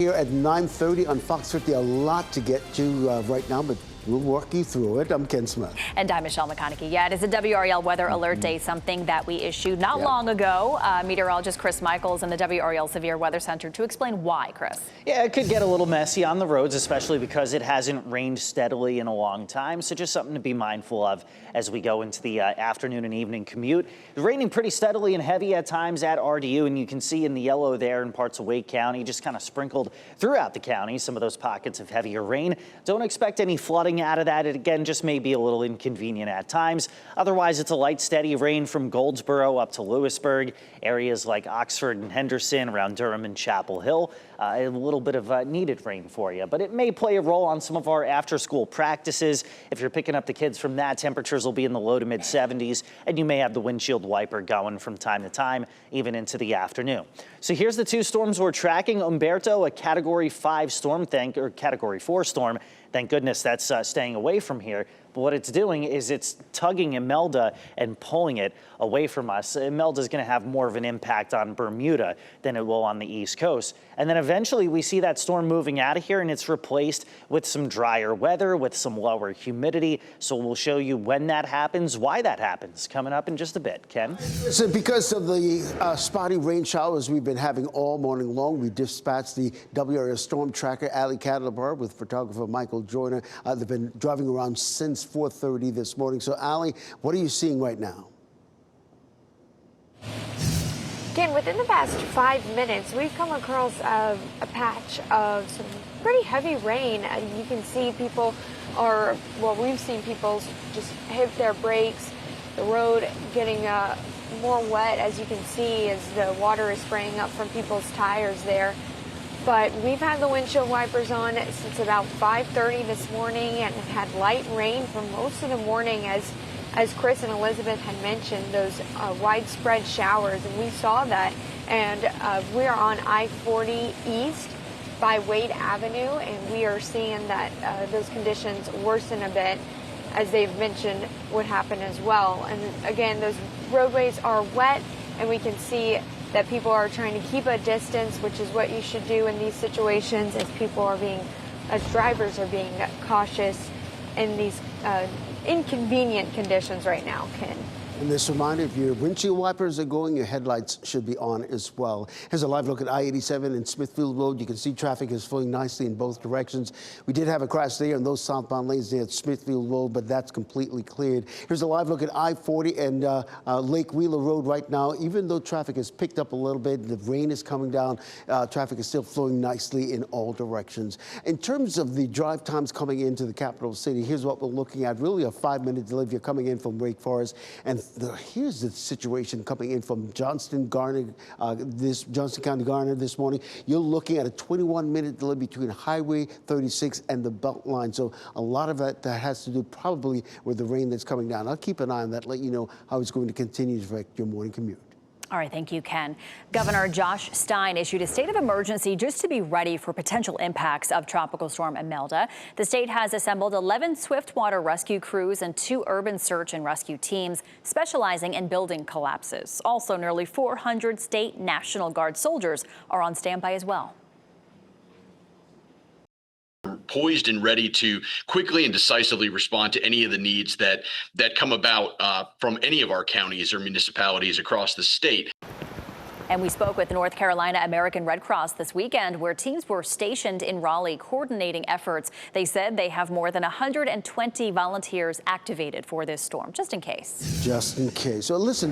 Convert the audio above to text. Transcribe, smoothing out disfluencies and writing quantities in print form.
here at 9:30 on Fox 50. A lot to get to right now, but we'll walk you through it. I'm Ken Smith. And I'm Michelle McConaughey. Yeah, it is a WRAL Weather Alert Day, something that we issued not long ago. Meteorologist Chris Michaels in the WRAL Severe Weather Center to explain why, Chris. Yeah, it could get a little messy on the roads, especially because it hasn't rained steadily in a long time. So just something to be mindful of as we go into the afternoon and evening commute. It's raining pretty steadily and heavy at times at RDU, and you can see in the yellow there in parts of Wake County, just kind of sprinkled throughout the county, some of those pockets of heavier rain. Don't expect any flooding out of that. It again just may be a little inconvenient at times. Otherwise, it's a light, steady rain from Goldsboro up to Lewisburg, areas like Oxford and Henderson, around Durham and Chapel Hill. A little bit of needed rain for you, but it may play a role on some of our after-school practices. If you're picking up the kids from that, temperatures will be in the low to mid 70s, and you may have the windshield wiper going from time to time, even into the afternoon. So here's the two storms we're tracking. Umberto, a Category 5 storm, or Category 4 storm. Thank goodness that's staying away from here. But what it's doing is it's tugging Imelda and pulling it away from us. Imelda is going to have more of an impact on Bermuda than it will on the East Coast. And then eventually we see that storm moving out of here, and it's replaced with some drier weather, with some lower humidity. So we'll show you when that happens, why that happens, coming up in just a bit. Ken? So because of the spotty rain showers we've been having all morning long, we dispatched the WRAL Storm Tracker, Ali Cadlebar, with photographer Michael Joyner. They've been driving around since 4:30 this morning. So, Ali, what are you seeing right now? Again, within the past 5 minutes, we've come across a patch of some pretty heavy rain. You can see people are, well, we've seen people just hit their brakes, the road getting more wet, as you can see, as the water is spraying up from people's tires there. But we've had the windshield wipers on since about 5:30 this morning and had light rain for most of the morning, as Chris and Elizabeth had mentioned, those widespread showers, and we saw that. And we are on I-40 East by Wade Avenue, and we are seeing that those conditions worsen a bit, as they've mentioned would happen as well. And again, those roadways are wet, and we can see that people are trying to keep a distance, which is what you should do in these situations, as drivers are being cautious in these inconvenient conditions right now, Ken. And this reminder, if your windshield wipers are going, your headlights should be on as well. Here's a live look at I-87 and Smithfield Road. You can see traffic is flowing nicely in both directions. We did have a crash there in those southbound lanes there at Smithfield Road, but that's completely cleared. Here's a live look at I-40 and Lake Wheeler Road right now. Even though traffic has picked up a little bit, the rain is coming down, traffic is still flowing nicely in all directions. In terms of the drive times coming into the capital city, here's what we're looking at. Really a 5-minute delay if you're coming in from Wake Forest. And here's the situation coming in from Johnston County Garner this morning. You're looking at a 21-minute delay between Highway 36 and the Beltline. So a lot of that has to do probably with the rain that's coming down. I'll keep an eye on that, let you know how it's going to continue to affect your morning commute. All right, thank you, Ken. Governor Josh Stein issued a state of emergency just to be ready for potential impacts of Tropical Storm Imelda. The state has assembled 11 swiftwater rescue crews and 2 urban search and rescue teams specializing in building collapses. Also, nearly 400 state National Guard soldiers are on standby as well. Poised and ready to quickly and decisively respond to any of the needs that come about from any of our counties or municipalities across the state. And we spoke with North Carolina American Red Cross this weekend, where teams were stationed in Raleigh coordinating efforts. They said they have more than 120 volunteers activated for this storm, just in case. Just in case. So listen.